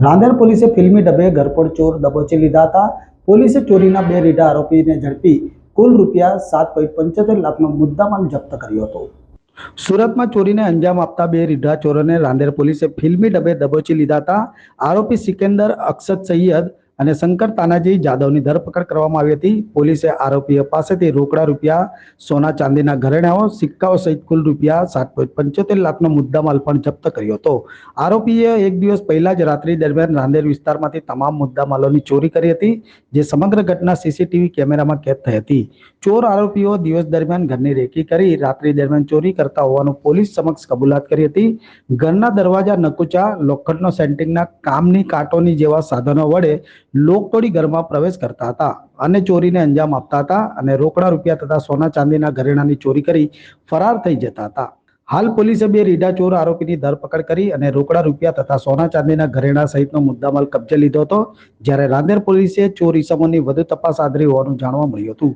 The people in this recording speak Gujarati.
રાંદેર પોલીસે ફિલ્મી ડબ્બે ઘરફોડ ચોર દબોચી લીધા હતા. પોલીસે ચોરીના 2 રીઢા આરોપીને ઝડપી કુલ રૂપિયા 7.75 લાખનો મુદ્દામાલ જપ્ત કર્યો હતો. સુરતમાં ચોરીને અંજામ આપતા 2 રીઢા ચોરોને રાંદેર પોલીસે ફિલ્મી ડબ્બે દબોચી લીધા હતા. આરોપી સિકંદર અક્ષત સૈયદ અને શંકર તાનાજી જાદવની ધરપકડ કરવામાં આવી હતી. પોલીસે આરોપીઓ પાસેથી રોકડા રૂપિયા, સોના ચાંદીના ઘરેણાઓ, સિક્કાઓ સહિત કુલ રૂપિયા 7.75 લાખનો મુદ્દામાલ પણ જપ્ત કર્યો હતો. આરોપીએ એક દિવસ પહેલા જ રાત્રિ દરમિયાન રાંદેર વિસ્તારમાંથી તમામ મુદ્દામાલોની ચોરી કરી હતી, જે સમગ્ર ઘટના સીસીટીવી કેમેરામાં કેદ થઈ હતી. ચોર આરોપીઓ દિવસ દરમિયાન ઘરની રેકી કરી રાત્રિ દરમિયાન ચોરી કરતા હોવાનું પોલીસ સમક્ષ કબૂલાત કરી હતી. ઘરના દરવાજા, નકુચા, લોખંડનો સેન્ટિંગના કામની કાંટોની જેવા સાધનો વડે લોક તોડી ઘરમાં પ્રવેશ કરતા હતા અને ચોરીને અંજામ આપતા હતા અને રોકડા રૂપિયા તથા સોના ચાંદીના ઘરેણાની ચોરી કરી ફરાર થઈ જતા હતા. હાલ પોલીસે 2 રીઢા ચોર આરોપીની ધરપકડ કરી અને રોકડા રૂપિયા તથા સોના ચાંદીના ઘરેણા સહિતનો મુદ્દામાલ કબજે લીધો હતો. જ્યારે રાંદેર પોલીસે ચોર ઇસમોની વધુ તપાસ આદરી હોવાનું જાણવા મળ્યું હતું.